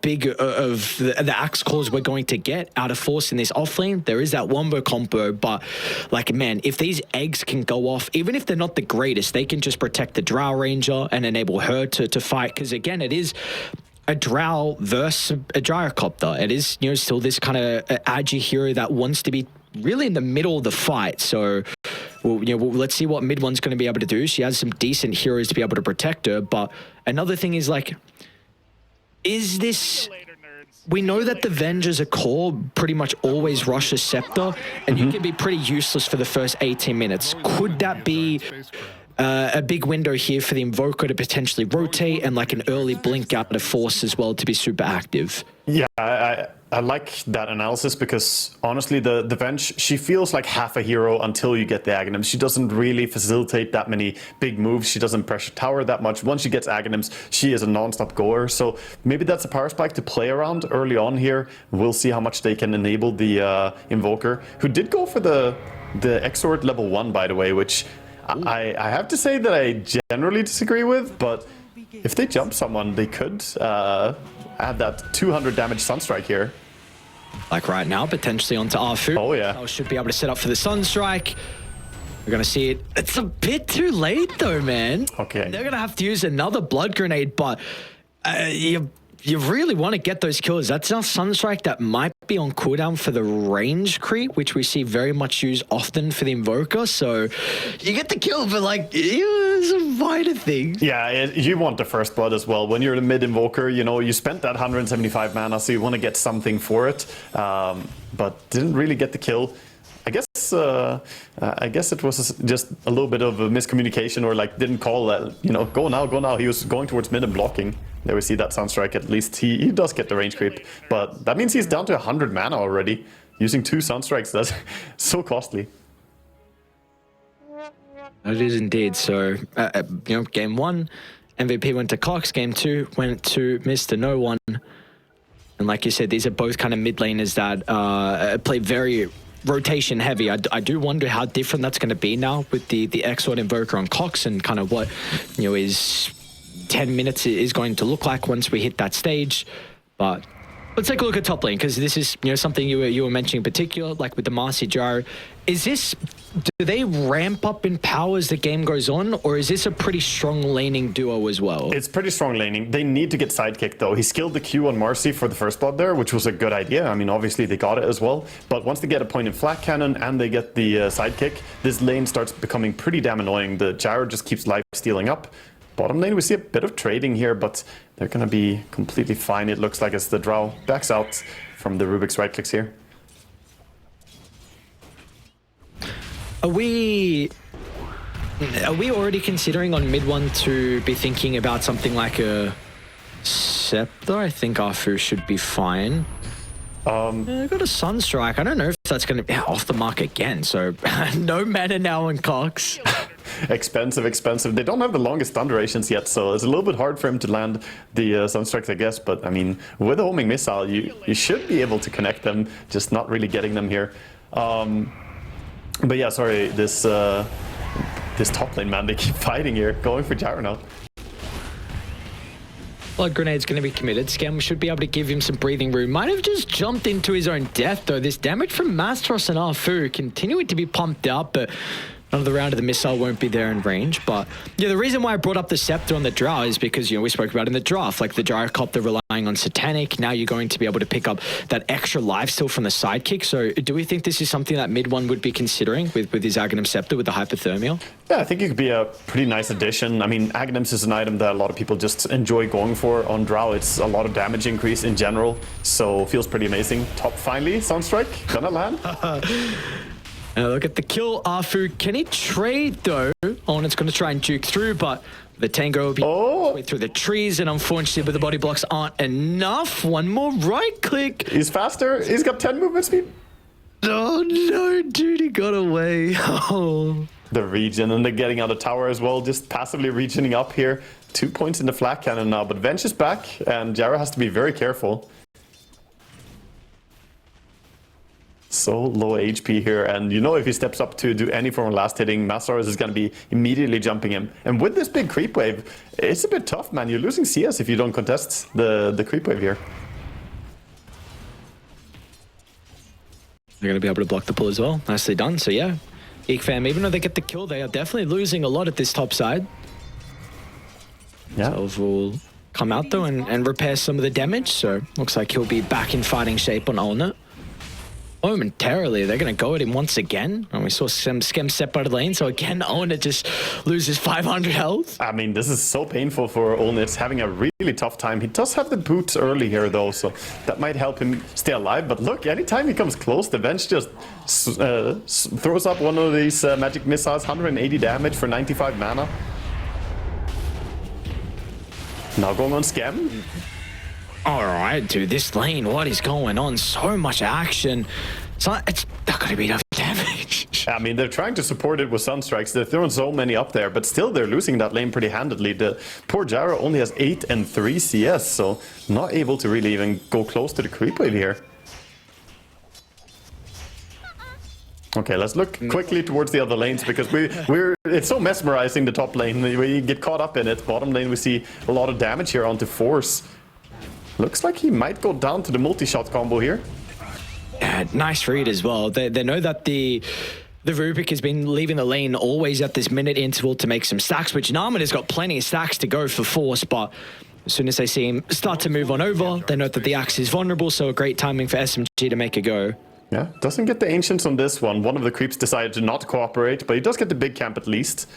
big of the axe calls we're going to get out of Force in this offlane. There is that wombo combo, but like, man, if these eggs can go off, even if they're not the greatest, they can just protect the Drow Ranger and enable her to fight. Because again, it is a Drow versus a Gyrocopter. It is, you know, still this kind of agi hero that wants to be really in the middle of the fight. So, well, you know, let's see what mid one's going to be able to do. She has some decent heroes to be able to protect her. But another thing is, like, is this... We know that the Venge as a core pretty much always rushes Scepter, and you can be pretty useless for the first 18 minutes. Could that be a big window here for the Invoker to potentially rotate and like an early blink out of Force as well to be super active? Yeah, I like that analysis because honestly, the Venge, she feels like half a hero until you get the Aghanims. She doesn't really facilitate that many big moves. She doesn't pressure tower that much. Once she gets Aghanims, she is a non-stop goer. So maybe that's a power spike to play around early on here. We'll see how much they can enable the Invoker, who did go for the Exort level 1, by the way, which I have to say that I generally disagree with, but if they jump someone, they could add that 200 damage Sunstrike here. Like right now, potentially onto Arfu. Oh, yeah. I should be able to set up for the Sunstrike. We're going to see it. It's a bit too late, though, man. Okay. They're going to have to use another Blood Grenade, but you really want to get those kills. That's our Sunstrike that might be on cooldown for the range creep, which we see very much used often for the Invoker. So you get the kill, but like, it's a minor thing. Yeah, you want the first blood as well. When you're the mid Invoker, you know, you spent that 175 mana, so you want to get something for it, but didn't really get the kill. I guess it was just a little bit of a miscommunication, or like didn't call that, you know, go now, go now. He was going towards mid and blocking. There we see that Sunstrike. At least he does get the range creep, but that means he's down to 100 mana already. Using 2 Sunstrikes, that's so costly. It is indeed. So, you know, game 1, MVP went to Cox. Game 2 went to Mr. No One. And like you said, these are both kind of mid laners that play very rotation heavy. I do wonder how different that's going to be now with the Exort Invoker on Cox, and kind of what, you know, is 10 minutes is going to look like once we hit that stage. But let's take a look at top lane, because this is, you know, something you were mentioning in particular, like with the Marcy Gyro. Do they ramp up in power as the game goes on, or is this a pretty strong laning duo as well? It's pretty strong laning. They need to get sidekick though. He skilled the Q on Marcy for the first blood there, which was a good idea. I mean, obviously they got it as well. But once they get a point in flat cannon and they get the sidekick, this lane starts becoming pretty damn annoying. The Gyro just keeps life stealing up. Bottom lane, we see a bit of trading here, but they're going to be completely fine, it looks like, as the Drow backs out from the Rubik's right clicks here. Are we already considering on mid one to be thinking about something like a Scepter? I think Arfu should be fine. I got a Sunstrike. I don't know if that's going to be off the mark again. So no mana now on Cox. Expensive. They don't have the longest stun durations yet, so it's a little bit hard for him to land the Sunstrikes, I guess. But I mean, with a homing missile, you should be able to connect them, just not really getting them here. But yeah, sorry, this top lane, man, they keep fighting here, going for Gyro now. Blood Grenade's going to be committed. Scam should be able to give him some breathing room. Might have just jumped into his own death, though. This damage from Mastros and Arfu continuing to be pumped out, but another round of the missile won't be there in range. But yeah, the reason why I brought up the Scepter on the Drow is because, you know, we spoke about in the draft, like the Gyrocopter relying on Satanic. Now you're going to be able to pick up that extra lifesteal from the sidekick. So do we think this is something that mid one would be considering with his Aghanim Scepter with the hypothermia? Yeah, I think it could be a pretty nice addition. I mean, Aghanims is an item that a lot of people just enjoy going for on Drow. It's a lot of damage increase in general, so feels pretty amazing. Top finally, Sunstrike, gonna land. Look at the kill, Arfu. Can he trade though? Oh, and it's going to try and juke through, but the Tango will be way through the trees, and unfortunately, the body blocks aren't enough. One more right click. He's faster. He's got 10 movement speed. Oh no, dude, he got away. Oh. The regen, and they're getting out of tower as well, just passively regening up here. 2 points in the flat cannon now, but Venge is back, and Gyro has to be very careful. So low HP here, and you know, if he steps up to do any form of last hitting, Masaros is going to be immediately jumping him. And with this big creep wave, it's a bit tough, man. You're losing CS if you don't contest the creep wave here. They're going to be able to block the pull as well. Nicely done. So yeah, Geek Fam, even though they get the kill, they are definitely losing a lot at this top side. Yeah. So will come out though and repair some of the damage. So looks like he'll be back in fighting shape on Ulna. Momentarily, they're going to go at him once again. And we saw some Skem step out of the lane. So again, Ulna just loses 500 health. I mean, this is so painful for Olnitz, having a really tough time. He does have the boots early here, though, so that might help him stay alive. But look, anytime he comes close, the bench just throws up one of these magic missiles, 180 damage for 95 mana. Now going on Skem. All right, dude, this lane, what is going on? So much action. It's not going to be enough damage. I mean, they're trying to support it with Sunstrikes. They're throwing so many up there, but still they're losing that lane pretty handedly. The poor Jara only has 8 and 3 CS, so not able to really even go close to the creep wave here. Okay, let's look quickly towards the other lanes because it's so mesmerizing, the top lane. We get caught up in it. Bottom lane, we see a lot of damage here onto Force. Looks like he might go down to the multi-shot combo here. Yeah, nice read as well. They know that the Rubik has been leaving the lane always at this minute interval to make some stacks, which Narman has got plenty of stacks to go for Force, but as soon as they see him start to move on over, they know that the Axe is vulnerable, so a great timing for SMG to make a go. Yeah, doesn't get the Ancients on this one. One of the creeps decided to not cooperate, but he does get the big camp at least.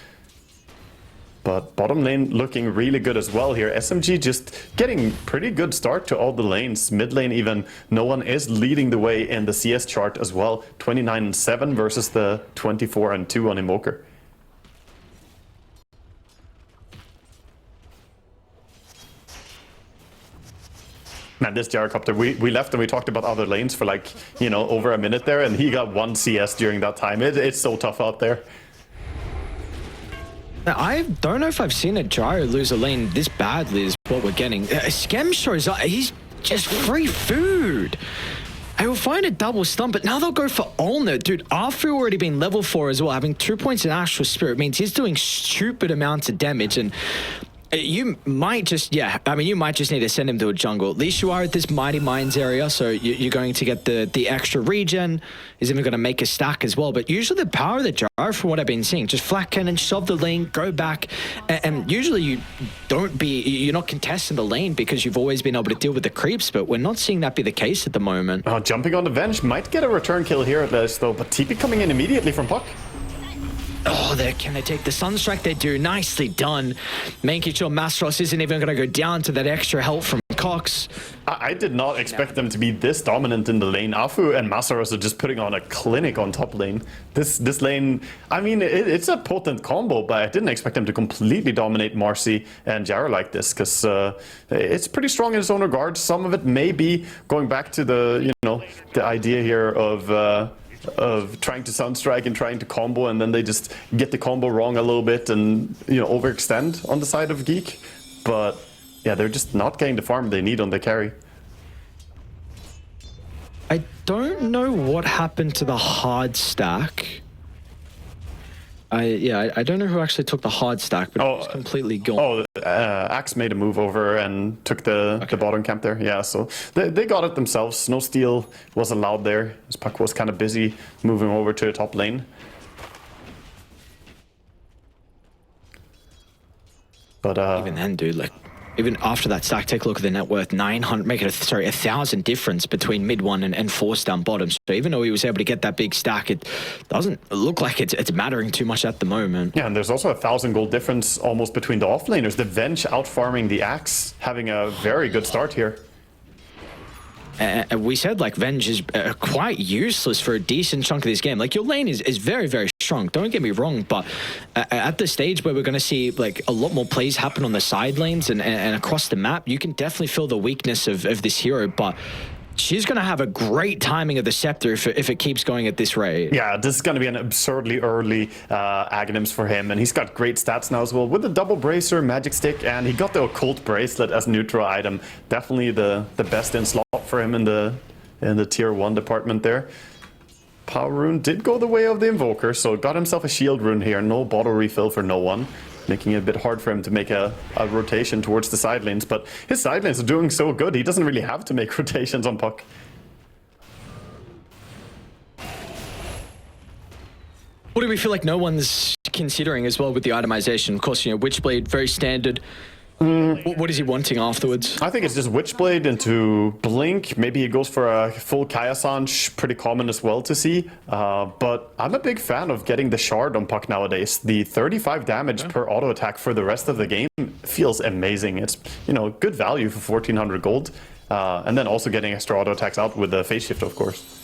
But bottom lane looking really good as well here. SMG just getting pretty good start to all the lanes. Mid lane even, no one is leading the way in the CS chart as well. 29 and 7 versus the 24 and 2 on Invoker. Man, this gyrocopter, we left and we talked about other lanes for like, you know, over a minute there, and he got 1 CS during that time. It's so tough out there. I don't know if I've seen a Gyro lose a lane this badly is what we're getting. Skem shows up. He's just free food. I will find a double stun, but now they'll go for Ulna. Dude, Arfu already been level 4 as well. Having 2 points in Astral Spirit means he's doing stupid amounts of damage. And you might just, you might just need to send him to a jungle. At least you are at this Mighty Mines area, so you're going to get the extra regen. He's even going to make a stack as well. But usually the power of the Gyro, from what I've been seeing, just flat cannon, shove the lane, go back. And usually you're not contesting the lane because you've always been able to deal with the creeps, but we're not seeing that be the case at the moment. Oh, jumping on the Venge might get a return kill here at least, though. But TP coming in immediately from Puck. Oh, can they take the Sunstrike? They do. Nicely done. Making sure Mastros isn't even going to go down to that extra help from Cox. I did not expect them to be this dominant in the lane. Afu and Mastros are just putting on a clinic on top lane. This lane, I mean, it's a potent combo, but I didn't expect them to completely dominate Marcy and Jara like this, because it's pretty strong in its own regard. Some of it may be going back to the idea here of trying to Sunstrike and trying to combo, and then they just get the combo wrong a little bit and overextend on the side of Geek. But yeah, they're just not getting the farm they need on the carry. I don't know what happened to the hard stack. I don't know who actually took the hard stack, but it was completely gone. Axe made a move over and took the bottom camp there. Yeah, so they got it themselves. No steal was allowed there, as Puck was kind of busy moving over to the top lane. But even then, dude, even after that stack, take a look at the net worth. 900, make it 1,000 difference between mid one and Force down bottom. So even though he was able to get that big stack, it doesn't look like it's mattering too much at the moment. Yeah, and there's also 1,000 gold difference almost between the offlaners. The Venge out farming the Axe, having a very good start here. We said Venge is quite useless for a decent chunk of this game. Your lane is very, very strong. Don't get me wrong, but at the stage where we're going to see a lot more plays happen on the side lanes and across the map, you can definitely feel the weakness of this hero. But she's going to have a great timing of the Scepter if it keeps going at this rate. Yeah, this is going to be an absurdly early Aghanims for him, and he's got great stats now as well with the double bracer, magic stick, and he got the occult bracelet as neutral item. Definitely the best in slot for him in the tier 1 department there. Power rune did go the way of the Invoker, so got himself a shield rune here. No bottle refill for no one, making it a bit hard for him to make a rotation towards the side lanes. But his side lanes are doing so good, he doesn't really have to make rotations on Puck. What do we feel like no one's considering as well with the itemization? Of course, Witchblade, very standard. What is he wanting afterwards? I think it's just Witchblade into Blink. Maybe he goes for a full Kaya-Sanj, pretty common as well to see. But I'm a big fan of getting the Shard on Puck nowadays. The 35 damage per auto attack for the rest of the game feels amazing. It's, good value for 1400 gold. And then also getting extra auto attacks out with the phase shift, of course.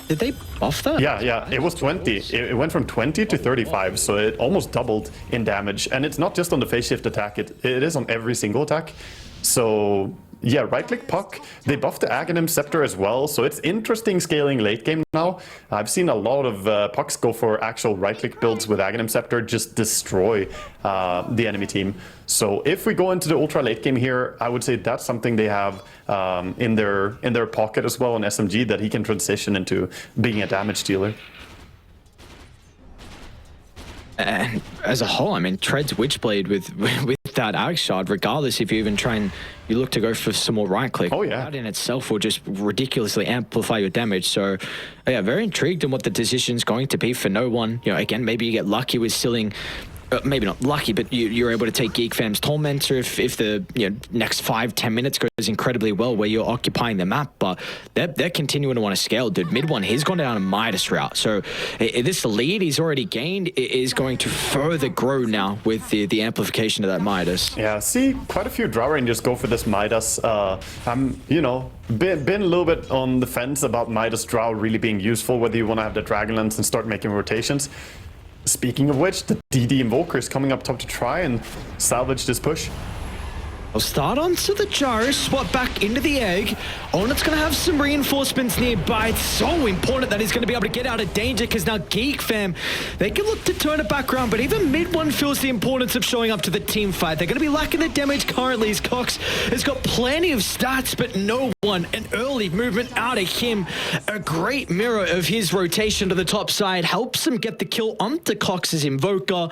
Did they buff that? Yeah. It was 20. It went from 20 to 35, so it almost doubled in damage. And it's not just on the phase shift attack, it is on every single attack. So yeah, right-click Puck. They buffed the Aghanim Scepter as well, so it's interesting scaling late game now. I've seen a lot of Pucks go for actual right-click builds with Aghanim Scepter, just destroy the enemy team. So if we go into the ultra late game here, I would say that's something they have in their pocket as well on SMG, that he can transition into being a damage dealer. And as a whole, I mean, Tread's Witchblade with that Axe Shard, regardless if you even try and you look to go for some more right click, that in itself will just ridiculously amplify your damage. So yeah, very intrigued in what the decision's going to be for no one. Again, maybe you get lucky with stealing. Maybe not lucky, but you're able to take Geek Fam's Tormentor if the next 5-10 minutes goes incredibly well where you're occupying the map. But they're continuing to want to scale, dude. Mid one, he's gone down a Midas route. So this lead he's already gained is going to further grow now with the amplification of that Midas. Yeah, see quite a few Drow Rangers go for this Midas. I'm, been a little bit on the fence about Midas Drow really being useful, whether you want to have the Dragonlance and start making rotations. Speaking of which, the DD Invoker is coming up top to try and salvage this push. I'll start onto the Gyro, swap back into the egg. Onit's going to have some reinforcements nearby. It's so important that he's going to be able to get out of danger, because now Geek Fam, they can look to turn it back around, but even mid one feels the importance of showing up to the team fight. They're going to be lacking the damage currently, as Cox has got plenty of stats, but no one. An early movement out of him. A great mirror of his rotation to the top side helps him get the kill onto Cox's Invoker.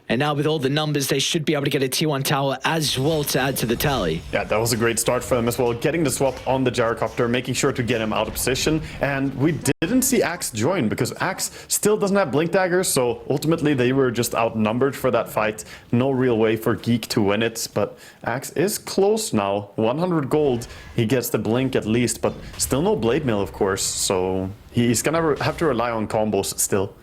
And now with all the numbers, they should be able to get a T1 tower as well to add to the tally. Yeah, that was a great start for them as well. Getting the swap on the Gyrocopter, making sure to get him out of position. And we didn't see Axe join because Axe still doesn't have Blink Daggers. So ultimately, they were just outnumbered for that fight. No real way for Geek to win it. But Axe is close now. 100 gold. He gets the Blink at least, but still no Blade Mail, of course. So he's going to have to rely on combos still.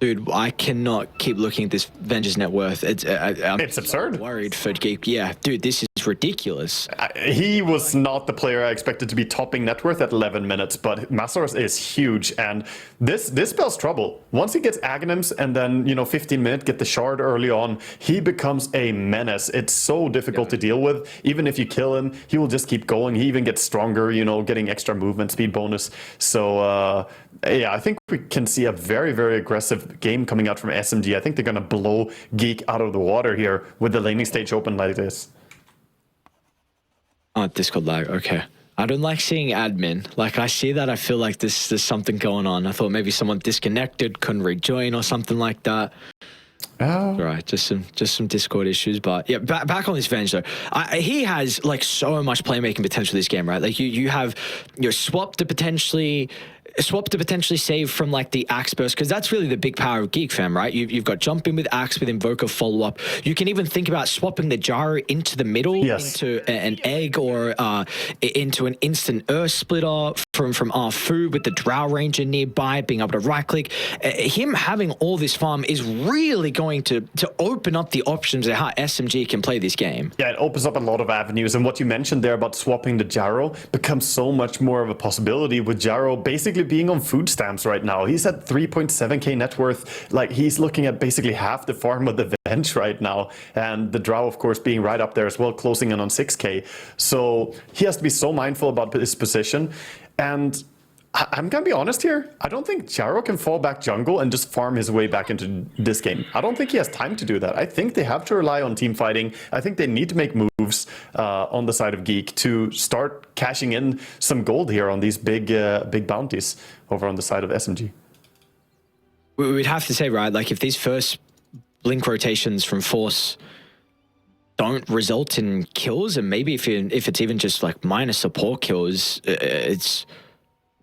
Dude, I cannot keep looking at this Vengeance net worth. It's absurd. Worried for Geek. Yeah, dude, this is ridiculous. He was not the player I expected to be topping net worth at 11 minutes, but Masaros is huge, and this spells trouble. Once he gets Aghanims and then 15 minutes, get the Shard early on, he becomes a menace. It's so difficult to deal with. Even if you kill him, he will just keep going. He even gets stronger, getting extra movement speed bonus. So yeah, I think we can see a very, very aggressive game coming out from SMG. I think they're going to blow Geek out of the water here with the laning stage open like this. Oh, Discord lag. Okay. I don't like seeing admin. Like, I see that, I feel like there's something going on. I thought maybe someone disconnected, couldn't rejoin or something like that. Oh. Right, just some Discord issues, but yeah, back on this Venge though. He has like so much playmaking potential this game, right? Like you have your swap to potentially save from like the Axe burst, because that's really the big power of Geek Fam, right? You've got jump in with Axe with Invoker follow up. You can even think about swapping the Gyro into the middle, into an egg, or into an instant Earth splitter from Arfu with the Drow Ranger nearby, being able to right click. Him having all this farm is really going to open up the options of how SMG can play this game. Yeah, it opens up a lot of avenues, and what you mentioned there about swapping the Gyro becomes so much more of a possibility, with Gyro basically being on food stamps right now. He's at 3.7k net worth. Like, he's looking at basically half the farm of the Venge right now, and the Drow of course being right up there as well, closing in on 6k. So he has to be so mindful about his position. And I'm gonna be honest here, I don't think Gyro can fall back jungle and just farm his way back into this game. I don't think he has time to do that. I think they have to rely on team fighting. I think they need to make moves on the side of Geek to start cashing in some gold here on these big bounties over on the side of SMG. We would have to say, right, like if these first Blink rotations from Force don't result in kills, and maybe if it's even just like minor support kills, it's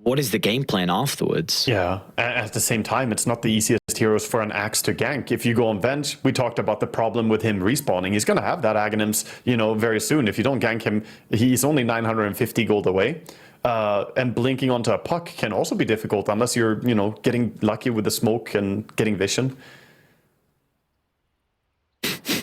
what is the game plan afterwards? Yeah, at the same time, it's not the easiest heroes for an Axe to gank. If you go on Venge, we talked about the problem with him respawning. He's going to have that Aghanims, you know, very soon. If you don't gank him, he's only 950 gold away. And blinking onto a puck can also be difficult unless you're, you know, getting lucky with the smoke and getting vision.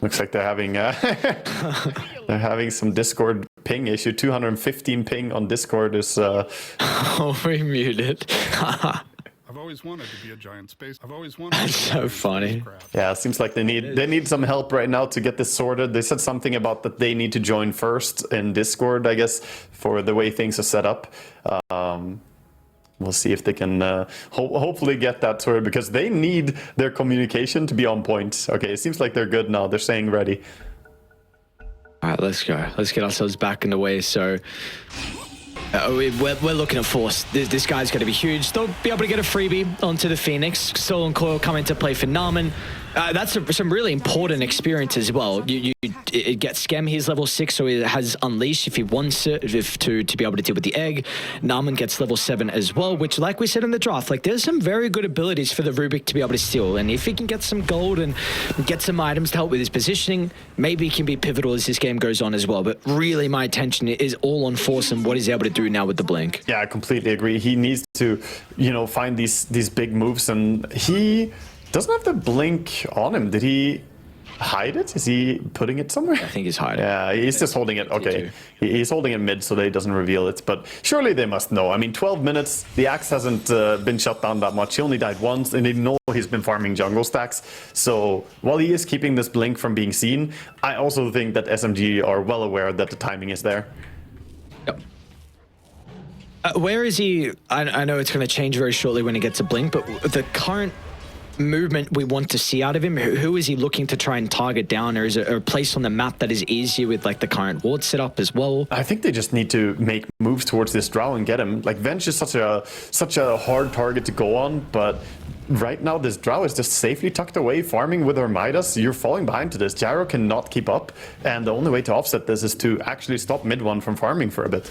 Looks like they're having they're having some Discord ping issue. 215 ping on Discord is. Oh, we muted. I've always wanted to be a giant space. I've always wanted. That's so funny. Yeah, it seems like they need some help right now to get this sorted. They said something about that they need to join first in Discord, I guess, for the way things are set up. We'll see if they can hopefully get that sorted, because they need their communication to be on point. Okay, it seems like they're good now. They're saying ready. All right, let's go. Let's get ourselves back in the way. So we're looking at Force. This guy's going to be huge. They'll be able to get a freebie onto the Phoenix. Stolen Coil coming to play for Narman. That's some really important experience as well. You get Skem, he's level 6, so he has Unleash if he wants it, to be able to deal with the egg. Narman gets level 7 as well, which, like we said in the draft, like there's some very good abilities for the Rubik to be able to steal. And if he can get some gold and get some items to help with his positioning, maybe he can be pivotal as this game goes on as well. But really, my attention is all on Force and what he's able to do now with the blink. Yeah, I completely agree. He needs to, you know, find these big moves, and he doesn't have the blink on him. Did he hide it? Is he putting it somewhere? I think he's hiding. Yeah, he's just holding it. Okay, he's holding it mid so that he doesn't reveal it. But surely they must know. I mean, 12 minutes. The Axe hasn't been shut down that much. He only died once, and they know he's been farming jungle stacks. So while he is keeping this blink from being seen, I also think that SMG are well aware that the timing is there. Yep. Where is he? I know it's going to change very shortly when he gets a blink, but the current movement we want to see out of him, who is he looking to try and target down, or is it a place on the map that is easier with like the current ward setup as well? I think they just need to make moves towards this Drow and get him. Like Venge is such a hard target to go on, but right now this Drow is just safely tucked away farming with her Midas. You're falling behind to this. Gyro cannot keep up, and the only way to offset this is to actually stop mid one from farming for a bit.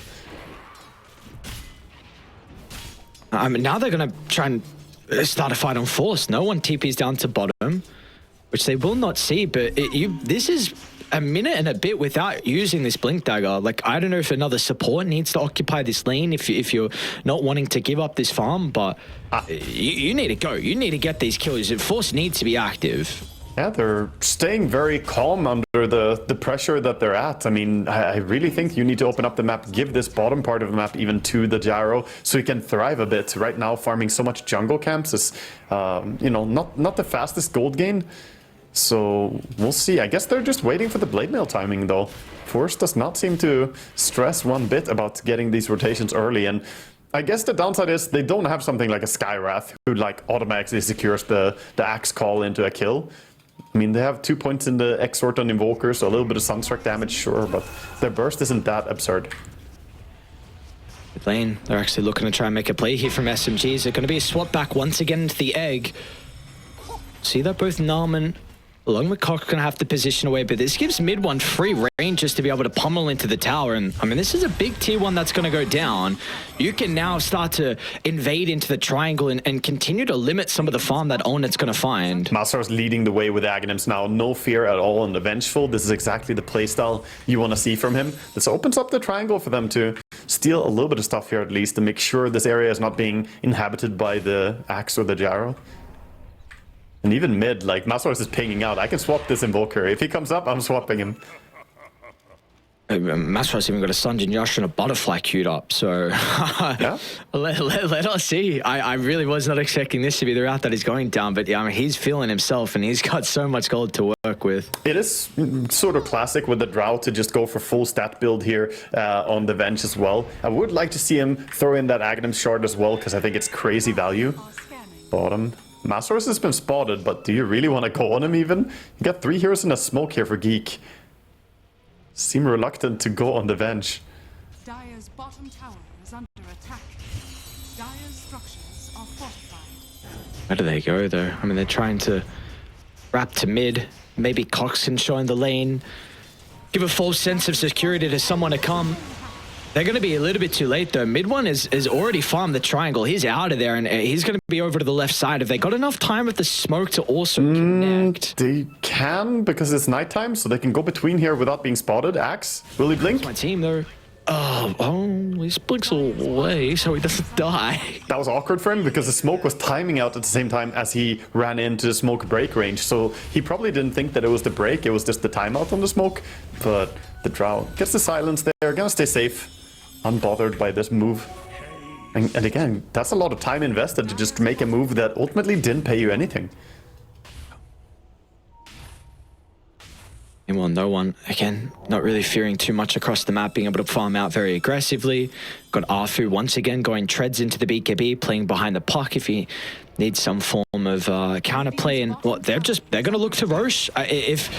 Now they're going to try and start a fight on Force. No one TPs down to bottom, which they will not see, but this is a minute and a bit without using this Blink Dagger. Like, I don't know if another support needs to occupy this lane if you're not wanting to give up this farm, but you need to go. You need to get these kills. Force needs to be active. Yeah, they're staying very calm under the pressure that they're at. I mean, I really think you need to open up the map, give this bottom part of the map even to the Gyro, so he can thrive a bit. Right now, farming so much jungle camps is, you know, not the fastest gold gain. So we'll see. I guess they're just waiting for the blade mail timing, though. Force does not seem to stress one bit about getting these rotations early, and I guess the downside is they don't have something like a Skywrath who like automatically secures the Axe call into a kill. I mean, they have 2 points in the Exort on Invoker, so a little bit of Sunstruck damage, sure, but their burst isn't that absurd. Good lane. They're actually looking to try and make a play here from SMG. Is it going to be a swap back once again into the egg? See that both Narman along with Cox going to have to position away, but this gives mid one free range just to be able to pummel into the tower. And I mean, this is a big tier 1 that's going to go down. You can now start to invade into the triangle and continue to limit some of the farm that Onet's going to find. Masar's leading the way with Aghanims now. No fear at all on the Vengeful. This is exactly the playstyle you want to see from him. This opens up the triangle for them to steal a little bit of stuff here at least, to make sure this area is not being inhabited by the Axe or the Gyro. And even mid, like, Masaros is pinging out. I can swap this Invoker. If he comes up, I'm swapping him. Masaros even got a Sunjin Yash and a Butterfly queued up, so yeah. let us see. I really was not expecting this to be the route that he's going down, but yeah, I mean, he's feeling himself and he's got so much gold to work with. It is sort of classic with the Drow to just go for full stat build here on the Venge as well. I would like to see him throw in that Aghanim shard as well, because I think it's crazy value. Bottom. Masaros has been spotted, but do you really want to go on him even? You got 3 heroes in a smoke here for Geek. Seem reluctant to go on the Venge. Dire's bottom tower is under attack. Dire's structures are fortified. Where do they go though? I mean, they're trying to wrap to mid. Maybe Cox can show in the lane. Give a false sense of security to someone to come. They're going to be a little bit too late, though. Mid one is already farmed the triangle. He's out of there, and he's going to be over to the left side. Have they got enough time with the smoke to also connect? They can, because it's nighttime, so they can go between here without being spotted. Axe, will he blink? My team, though. Oh, he blinks away so he doesn't die. That was awkward for him because the smoke was timing out at the same time as he ran into the smoke break range. So he probably didn't think that it was the break, it was just the timeout on the smoke. But the Drow gets the silence there, gonna stay safe, unbothered by this move. And again, that's a lot of time invested to just make a move that ultimately didn't pay you anything. Well, no one, again, not really fearing too much across the map, being able to farm out very aggressively. Got Arfu once again going treads into the BKB, playing behind the puck if he needs some form of counterplay. And well, they're going to look to Roche. If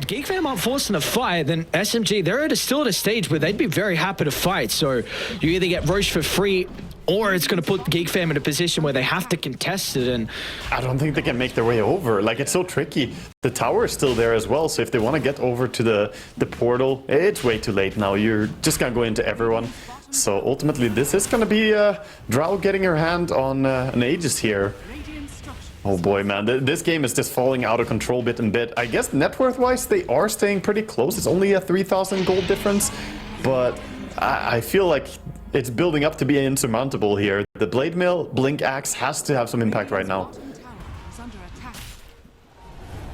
Geek Fam aren't forcing a fight, then SMG, they're still at a stage where they'd be very happy to fight. So you either get Roche for free, or it's going to put Geek Fam in a position where they have to contest it. And I don't think they can make their way over. Like, it's so tricky. The tower is still there as well, so if they want to get over to the portal, it's way too late now. You're just going to go into everyone. So ultimately, this is going to be Drow getting her hand on an Aegis here. Oh boy, man, this game is just falling out of control bit and bit. I guess net worth-wise, they are staying pretty close. It's only a 3,000 gold difference, but I feel like it's building up to be insurmountable here. The Blade Mill, Blink Axe has to have some impact right now.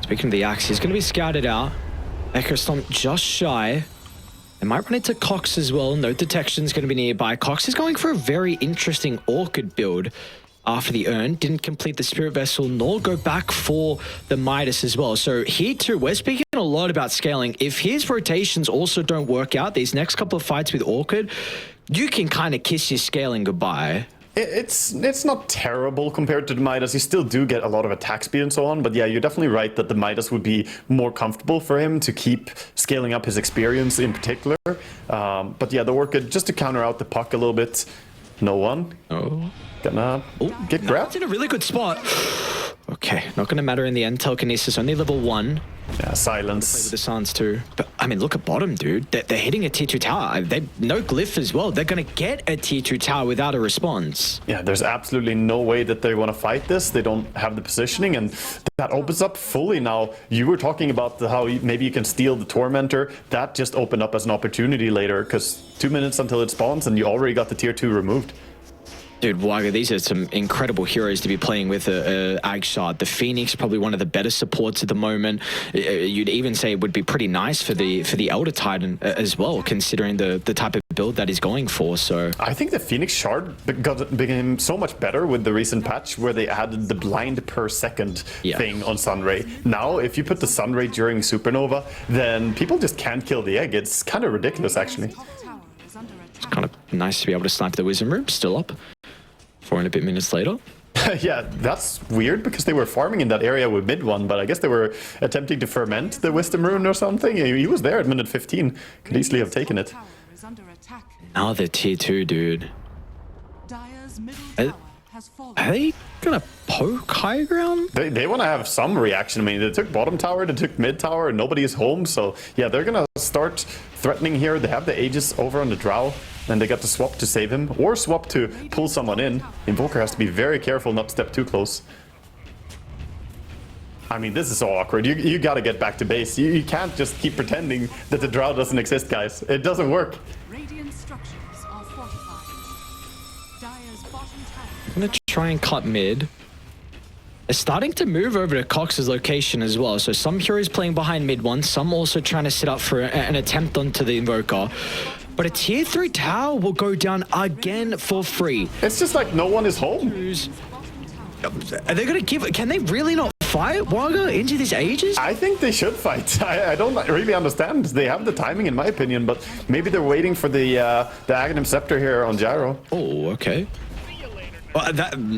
Speaking of the Axe, he's going to be scouted out. Echo Stomp just shy. They might run into Cox as well. No detection is going to be nearby. Cox is going for a very interesting Orchid build after the Urn. Didn't complete the Spirit Vessel, nor go back for the Midas as well. So here too, we're speaking a lot about scaling. If his rotations also don't work out, these next couple of fights with Orchid, you can kind of kiss your scaling goodbye. It's not terrible compared to the Midas. You still do get a lot of attack speed and so on, but yeah, you're definitely right that the Midas would be more comfortable for him to keep scaling up his experience in particular. But yeah, the Orchid, just to counter out the puck a little bit. No one. Oh. Gonna get grabbed. It's in a really good spot. Okay, not going to matter in the end. Telekinesis, only level 1. Yeah, silence. Play with the Suns too. But, I mean, look at bottom, dude. They're hitting a tier 2 tower. No glyph as well. They're going to get a tier 2 tower without a response. Yeah, there's absolutely no way that they want to fight this. They don't have the positioning, and that opens up fully now. You were talking about how maybe you can steal the Tormentor. That just opened up as an opportunity later, because 2 minutes until it spawns, and you already got the tier 2 removed. Dude, Waga, these are some incredible heroes to be playing with Agshot. The Phoenix, probably one of the better supports at the moment. You'd even say it would be pretty nice for the Elder Titan as well, considering the type of build that he's going for. So I think the Phoenix Shard became so much better with the recent patch where they added the blind per second thing on Sunray. Now, if you put the Sunray during Supernova, then people just can't kill the egg. It's kind of ridiculous, actually. It's kind of nice to be able to snipe the Wisdom Room, still up. 4 and a bit minutes later. Yeah, that's weird because they were farming in that area with mid one, but I guess they were attempting to ferment the Wisdom Rune or something. He was there at minute 15. Could easily have taken it. Now they're tier 2, dude. Are they gonna poke high ground? They want to have some reaction. I mean, they took bottom tower, they took mid tower, and nobody's home. So yeah, they're gonna start threatening here. They have the Aegis over on the Drow, and they got to swap to save him, or swap to pull someone in. Invoker has to be very careful not to step too close. I mean, this is so awkward. You gotta get back to base. You can't just keep pretending that the Drow doesn't exist, guys. It doesn't work. I'm gonna try and cut mid. They're starting to move over to Cox's location as well. So some heroes playing behind mid one, some also trying to set up for an attempt onto the Invoker. But a tier 3 tower will go down again for free. It's just like no one is home. Are they gonna give it? Can they really not fight Waga into this Aegis? I think they should fight. I don't really understand. They have the timing in my opinion, but maybe they're waiting for the Aghanim Scepter here on Gyro. Oh, okay.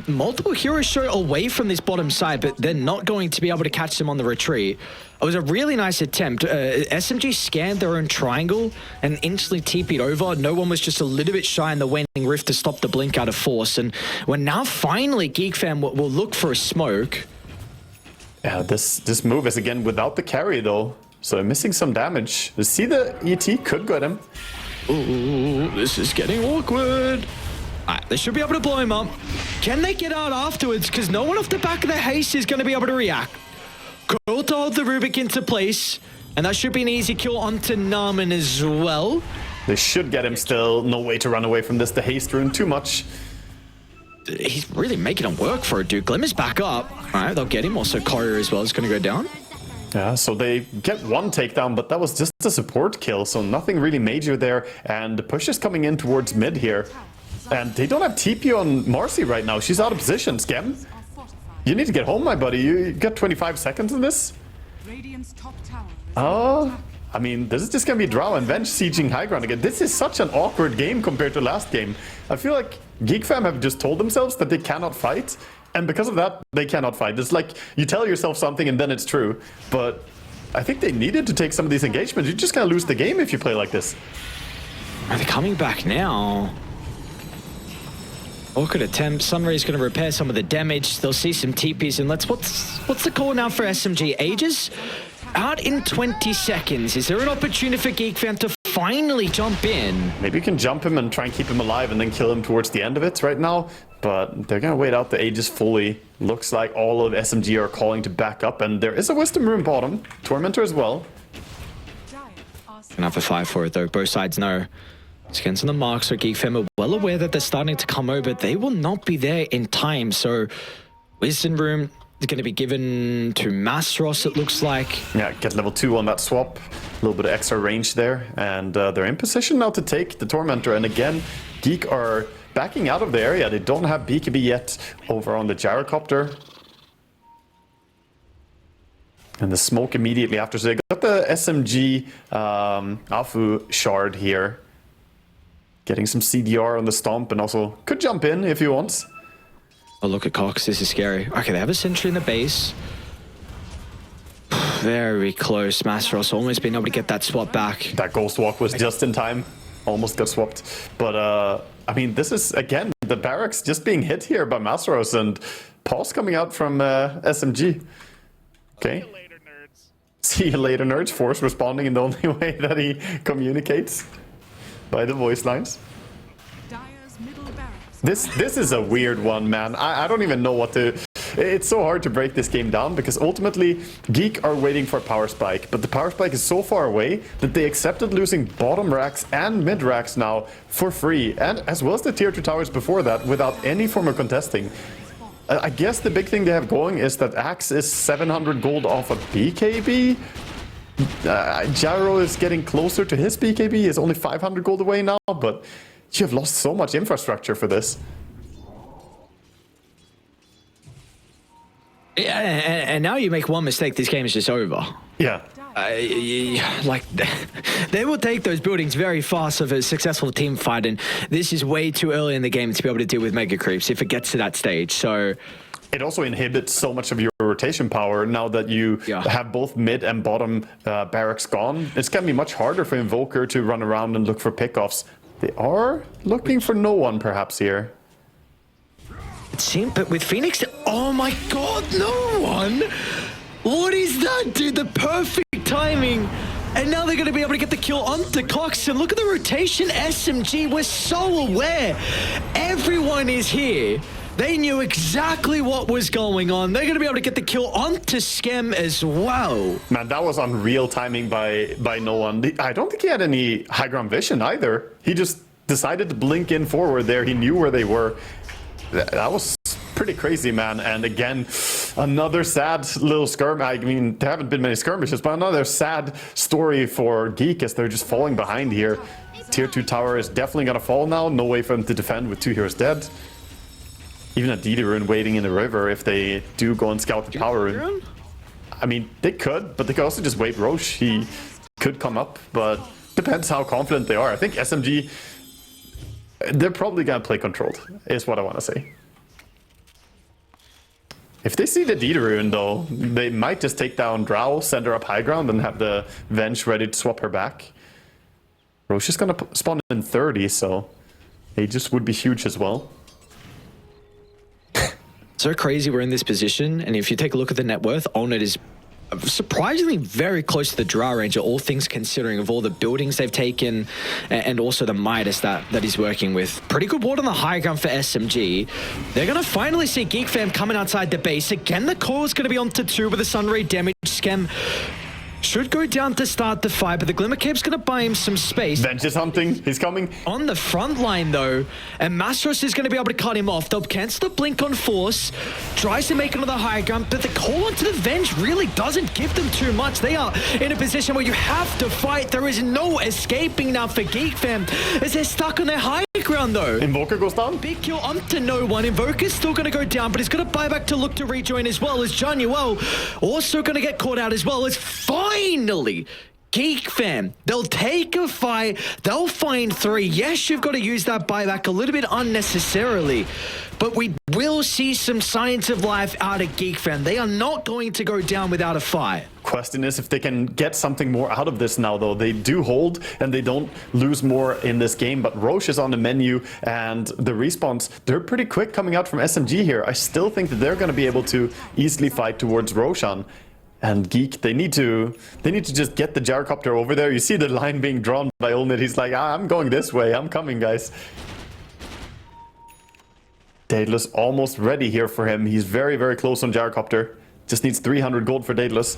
Multiple heroes show away from this bottom side, but they're not going to be able to catch them on the retreat. It was a really nice attempt. SMG scanned their own triangle and instantly TP'd over. No one was just a little bit shy in the Waning Rift to stop the blink out of force. And when now finally Geek Fam will look for a smoke. Yeah, this move is again without the carry though. So missing some damage. See, the ET could get him. Ooh, this is getting awkward. Alright, they should be able to blow him up. Can they get out afterwards? Because no one off the back of the haste is going to be able to react. Cool to hold the Rubik into place. And that should be an easy kill onto Namen as well. They should get him still. No way to run away from this. The haste rune too much. He's really making him work for it, dude. Glimmer's back up. Alright, they'll get him. Also, Courier as well is going to go down. Yeah, so they get one takedown, but that was just a support kill, so nothing really major there. And the push is coming in towards mid here. And they don't have TP on Marcy right now. She's out of position, Skem. You need to get home, my buddy. You got 25 seconds in this. Oh, I mean, this is just going to be Drow and Venge sieging high ground again. This is such an awkward game compared to last game. I feel like Geek Fam have just told themselves that they cannot fight. And because of that, they cannot fight. It's like you tell yourself something and then it's true. But I think they needed to take some of these engagements. You're just going to lose the game if you play like this. Are they coming back now? Awkward attempt. Sunray's going to repair some of the damage. They'll see some TPs and what's the call now for SMG? Aegis? Out in 20 seconds. Is there an opportunity for Geek Fam to finally jump in? Maybe you can jump him and try and keep him alive and then kill him towards the end of it right now. But they're going to wait out the Aegis fully. Looks like all of SMG are calling to back up. And there is a Wisdom Rune bottom. Tormentor as well. Gonna have a fight for it though. Both sides know. Skins on the mark, so Geek Fam are well aware that they're starting to come over. They will not be there in time. So Wisdom Rune is going to be given to Masros, it looks like. Yeah, get level 2 on that swap. A little bit of extra range there. And they're in position now to take the Tormentor. And again, Geek are backing out of the area. They don't have BKB yet over on the gyrocopter. And the smoke immediately after. So they got the SMG Afu shard here. Getting some CDR on the stomp and also could jump in if he wants. Oh, look at Cox. This is scary. Okay, they have a sentry in the base. Very close. Masros almost being able to get that swap back. That ghost walk was just in time. Almost got swapped. But, I mean, this is, again, the barracks just being hit here by Masros and pause coming out from SMG. Okay. See you later, nerds. See you later, nerds. Force responding in the only way that he communicates. By the voice lines. This is a weird one, man. I don't even know what to... It's so hard to break this game down because ultimately Geek are waiting for Power Spike, but the Power Spike is so far away that they accepted losing bottom racks and mid racks now for free, and as well as the tier 2 towers before that without any form of contesting. I guess the big thing they have going is that Axe is 700 gold off of BKB. Gyro is getting closer to his BKB. He's only 500 gold away now, but you have lost so much infrastructure for this. Yeah, and now you make one mistake, this game is just over. Yeah. Like, they will take those buildings very fast of a successful team fight, and this is way too early in the game to be able to deal with mega creeps if it gets to that stage, so... It also inhibits so much of your rotation power now that you have both mid and bottom barracks gone. It's going to be much harder for Invoker to run around and look for pickoffs. They are looking for no one perhaps here. It seems, but with Phoenix, oh my god, no one! What is that, dude? The perfect timing. And now they're going to be able to get the kill onto Cox. And look at the rotation, SMG. We're so aware. Everyone is here. They knew exactly what was going on. They're going to be able to get the kill onto Skem as well. Man, that was unreal timing by no one. I don't think he had any high ground vision either. He just decided to blink in forward there. He knew where they were. That was pretty crazy, man. And again, another sad little skirmish. I mean, there haven't been many skirmishes, but another sad story for Geek as they're just falling behind here. Tier 2 tower is definitely going to fall now. No way for them to defend with 2 heroes dead. Even a DD rune waiting in the river if they do go and scout the power rune. I mean, they could, but they could also just wait Roche. He could come up, but depends how confident they are. I think SMG, they're probably going to play controlled, is what I want to say. If they see the DD rune, though, they might just take down Drow, send her up high ground, and have the Venge ready to swap her back. Roche is going to spawn in 30, so Aegis would be huge as well. So crazy we're in this position, and if you take a look at the net worth, Allnet is surprisingly very close to the Drow Ranger, all things considering, of all the buildings they've taken and also the Midas that he's working with. Pretty good ward on the high ground for SMG. They're going to finally see Geek Fam coming outside the base. Again, the core is going to be onto 2 with a Sunray damage. Schem should go down to start the fight, but the Glimmer Cape's going to buy him some space. Bench is hunting. He's coming. On the front line, though, and Mastros is going to be able to cut him off. They'll cancel the blink on Force, tries to make it on the high ground, but the call onto the Venge really doesn't give them too much. They are in a position where you have to fight. There is no escaping now for Geek Fam, as they're stuck on their high ground, though. Invoker goes down. Big kill onto no one. Invoker's still going to go down, but he's going to buy back to look to rejoin as well, as Januel also going to get caught out as well, as finally Geek Fam, they'll take a fight, they'll find 3. Yes, you've got to use that buyback a little bit unnecessarily, but we will see some signs of life out of Geek Fam. They are not going to go down without a fight. Question is if they can get something more out of this now, though. They do hold and they don't lose more in this game, but Roche is on the menu and the respawns, they're pretty quick coming out from SMG here. I still think that they're going to be able to easily fight towards Roshan. And Geek, they need to just get the gyrocopter over there. You see the line being drawn by Olnit. He's like, I'm going this way. I'm coming, guys. Daedalus almost ready here for him. He's very, very close on gyrocopter. Just needs 300 gold for Daedalus.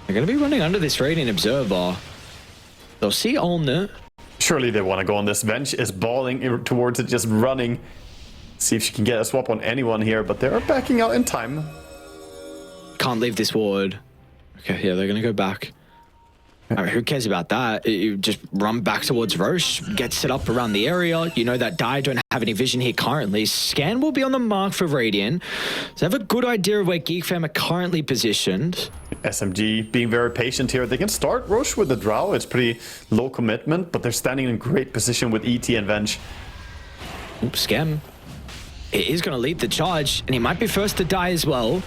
They're going to be running under this Radiant Observer. They'll see Olnit. Surely they want to go on this. Venge is balling towards it, just running. See if she can get a swap on anyone here, but they're backing out in time. Can't leave this ward. Okay, yeah, they're going to go back. I mean, who cares about that? You just run back towards Roche, get set up around the area. You know that Dire don't have any vision here currently. Scan will be on the mark for Radiant. So they have a good idea of where Geek Fam are currently positioned. SMG being very patient here. They can start Roche with the Drow. It's pretty low commitment, but they're standing in great position with ET and Venge. Oops, Scam. He is going to lead the charge, and he might be first to die as well.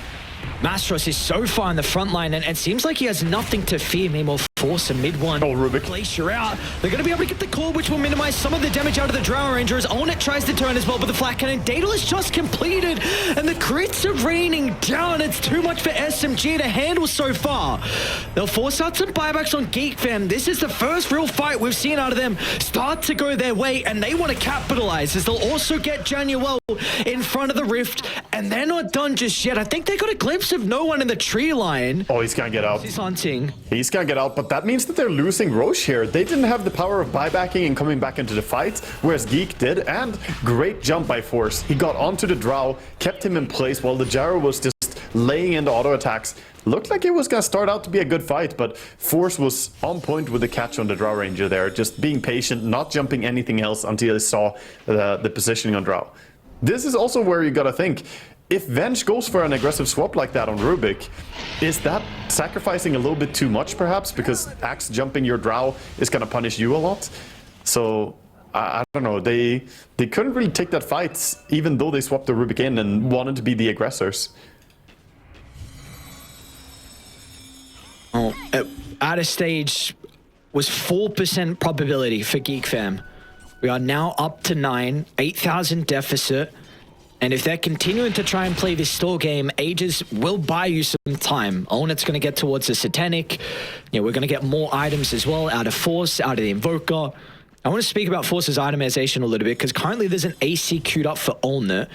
Mastros is so far in the front line, and it seems like he has nothing to fear. Meanwhile, Force a mid one. Oh, Rubik. Glacier out. They're going to be able to get the core, which will minimize some of the damage out of the Drow Ranger as Olnit tries to turn as well, but the flat cannon. Daedalus just completed, and the crits are raining down. It's too much for SMG to handle so far. They'll force out some buybacks on Geek Fam. This is the first real fight we've seen out of them start to go their way, and they want to capitalize as they'll also get Januel in front of the rift, and they're not done just yet. I think they got a glimpse of no one in the tree line. Oh, he's gonna get out. He's hunting. He's gonna get out, but that means that they're losing Roche here. They didn't have the power of buybacking and coming back into the fight, whereas Geek did, and great jump by Force. He got onto the Drow, kept him in place while the Gyro was just laying into auto attacks. Looked like it was gonna start out to be a good fight, but Force was on point with the catch on the Drow Ranger there, just being patient, not jumping anything else until he saw the positioning on Drow. This is also where you gotta think, if Venge goes for an aggressive swap like that on Rubik, is that sacrificing a little bit too much perhaps? Because axe jumping your Drow is gonna punish you a lot. So I don't know, they couldn't really take that fight even though they swapped the Rubik in and wanted to be the aggressors. Oh, at a stage was 4% probability for Geek Fam. We are now up to 9, 8,000 deficit. And if they're continuing to try and play this stall game, Aegis will buy you some time. Olnit's going to get towards the Satanic. You know, we're going to get more items as well out of Force, out of the Invoker. I want to speak about Force's itemization a little bit because currently there's an AC queued up for Olnit.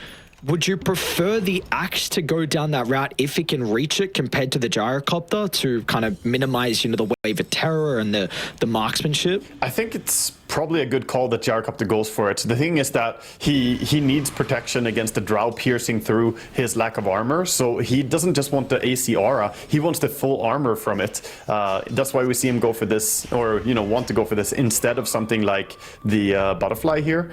Would you prefer the axe to go down that route if it can reach it compared to the gyrocopter to kind of minimize, you know, the wave of terror and the marksmanship? I think it's probably a good call that gyrocopter goes for it. The thing is that he needs protection against the Drow piercing through his lack of armor, so he doesn't just want the AC aura, he wants the full armor from it. That's why we see him go for this, or, you know, want to go for this instead of something like the butterfly here.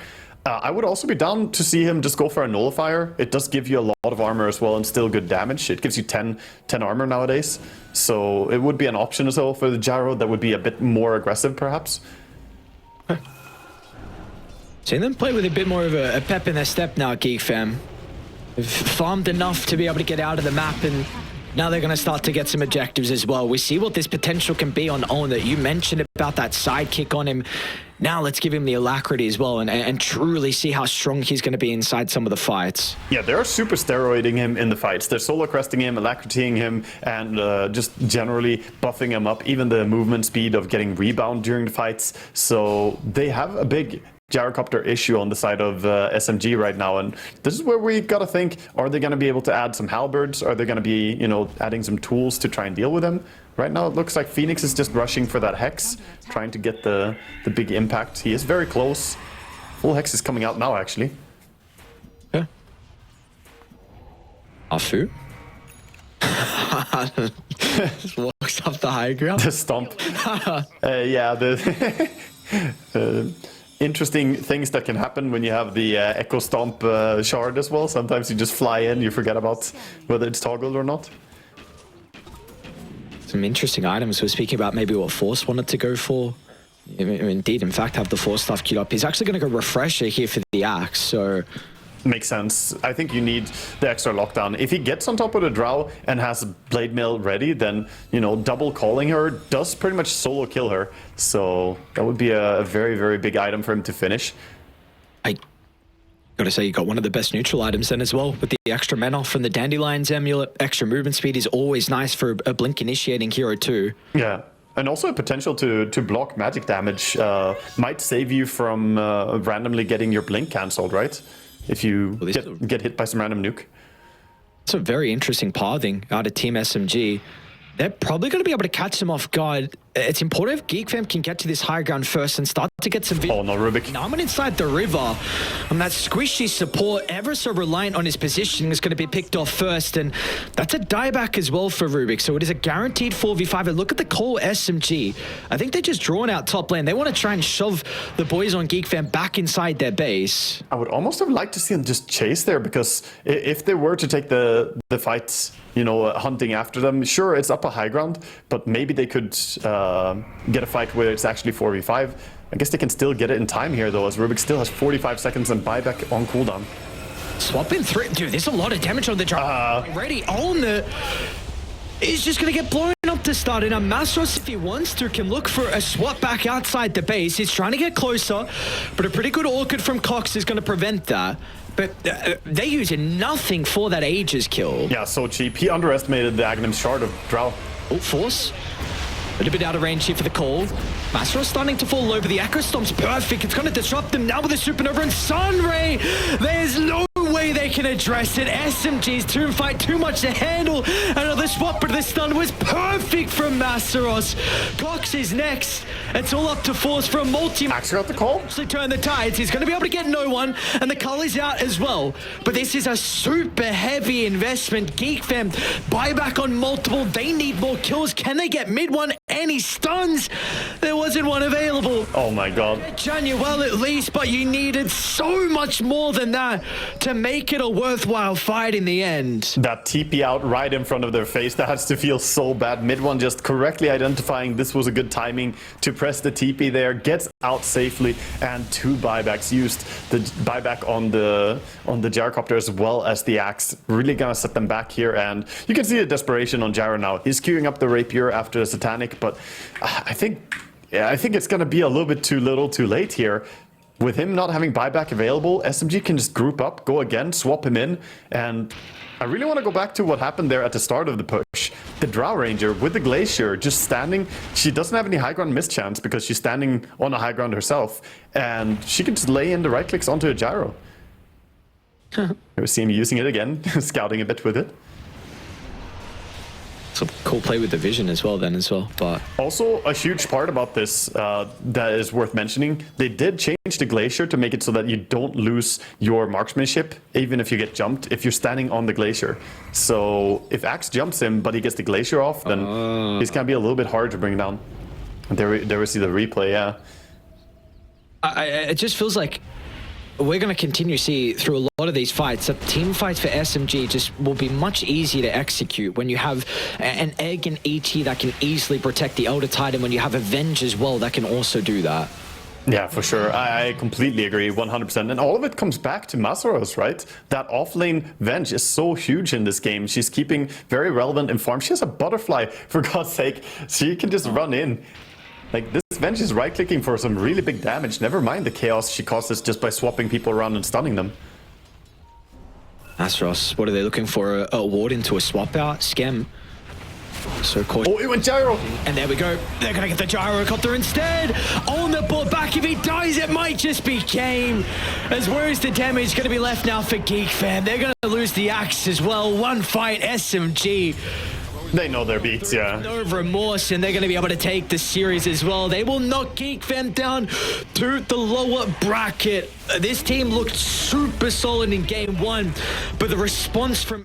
I would also be down to see him just go for a nullifier. It does give you a lot of armor as well and still good damage. It gives you 10 armor nowadays. So it would be an option as well for the Gyro that would be a bit more aggressive perhaps. Seeing them play with a bit more of a pep in their step now, Geek Fam. They've farmed enough to be able to get out of the map and Now they're going to start to get some objectives as well. We see what this potential can be on Owen that you mentioned about that sidekick on him. Now let's give him the alacrity as well and truly see how strong he's going to be inside some of the fights. Yeah, they're super steroiding him in the fights. They're solo cresting him, alacritying him, and just generally buffing him up. Even the movement speed of getting rebound during the fights. So they have a big gyrocopter issue on the side of SMG right now, and this is where we gotta think, are they gonna be able to add some halberds? Are they gonna be, you know, adding some tools to try and deal with them? Right now it looks like Phoenix is just rushing for that Hex, trying to get the big impact. He is very close. Full Hex is coming out now, actually. Yeah. Afu? Just walks up the high ground. The stomp. Yeah, the... interesting things that can happen when you have the Echo Stomp shard as well. Sometimes you just fly in, you forget about whether it's toggled or not. Some interesting items. We're speaking about maybe what Force wanted to go for. Indeed, in fact, have the Force stuff queued up. He's actually going to go Refresher here for the Axe, so... Makes sense. I think you need the extra lockdown. If he gets on top of the Drow and has Blade Mail ready, then, you know, double calling her does pretty much solo kill her. So that would be a very, very big item for him to finish. I gotta say, you got one of the best neutral items then as well, with the extra mana from the Dandelion's Amulet. Extra movement speed is always nice for a blink initiating hero too. Yeah. And also a potential to block magic damage might save you from randomly getting your blink cancelled, right? If you get hit by some random nuke. It's a very interesting pathing out of Team SMG. They're probably going to be able to catch them off guard. It's important if Geek Fam can get to this high ground first and start to get some... Oh no, Rubik. Now I'm inside the river. And that squishy support, ever so reliant on his positioning, is going to be picked off first. And that's a dieback as well for Rubik. So it is a guaranteed 4v5. And look at the call SMG. I think they're just drawing out top lane. They want to try and shove the boys on Geek Fam back inside their base. I would almost have liked to see them just chase there, because if they were to take the fights, you know, hunting after them, sure, it's up a high ground, but maybe they could get a fight where it's actually 4v5. I guess they can still get it in time here, though, as Rubik still has 45 seconds and buyback on cooldown. Swapping through. Dude, there's a lot of damage on the Jar. Ready on the... He's just going to get blown up to start. And Masros, if he wants to, can look for a swap back outside the base. He's trying to get closer, but a pretty good Orchid from Cox is going to prevent that. But they're using nothing for that Aegis kill. Yeah, so cheap. He underestimated the Aghanim Shard of Drow. Oh, Force. A little bit out of range here for the call. Masros starting to fall low, but the Echo Stomp's perfect. It's going to disrupt them now with the Supernova and Sunray. There's no way they can address it. SMG's Tomb Fight too much to handle. Another swap, but the stun was perfect from Masros. Cox is next. It's all up to Force for a multi. Axe got the call. Actually turn the tides. He's going to be able to get no one, and the cull is out as well. But this is a super heavy investment. Geek Fam buyback on multiple. They need more kills. Can they get mid one? Any stuns? There wasn't one available. Oh my god. Januel at least, but you needed so much more than that to make it a worthwhile fight in the end. That TP out right in front of their face, that has to feel so bad. Mid one just correctly identifying this was a good timing to press the TP there, gets out safely, and 2 buybacks used. The buyback on the gyrocopter as well as the axe, really gonna set them back here. And you can see the desperation on Gyro now. He's queuing up the rapier after the satanic, but I think it's gonna be a little bit too little too late here. With him not having buyback available, SMG can just group up, go again, swap him in, and I really want to go back to what happened there at the start of the push. The Drow Ranger with the Glacier just standing. She doesn't have any high ground mischance because she's standing on a high ground herself, and she can just lay in the right clicks onto a gyro. We see him using it again, scouting a bit with it. Some cool play with the vision as well then but also a huge part about this that is worth mentioning, they did change the Glacier to make it so that you don't lose your marksmanship even if you get jumped if you're standing on the Glacier. So if Axe jumps him but he gets the Glacier off, then he's gonna be a little bit harder to bring down. There we see the replay. Yeah, it just feels like we're going to continue to see through a lot of these fights that team fights for SMG just will be much easier to execute when you have an Egg and ET that can easily protect the Elder Titan, when you have Avenge as well that can also do that. Yeah, for sure. I completely agree, 100%. And all of it comes back to Masaros, right? That offlane Venge is so huge in this game. She's keeping very relevant in farm. She has a butterfly, for God's sake. She can just run in. Like, this Venge is right-clicking for some really big damage. Never mind the chaos she causes just by swapping people around and stunning them. Astros, what are they looking for? A ward into a swap out? Scam. So cautious. Oh, it went gyro! And there we go. They're going to get the gyrocopter instead. On the board back. If he dies, it might just be game. As where is the damage going to be left now for Geek Fam? They're going to lose the axe as well. One fight, SMG. They know their beats, yeah. No remorse, and they're going to be able to take the series as well. They will knock Geek Fam down to the lower bracket. This team looked super solid in game one, but the response from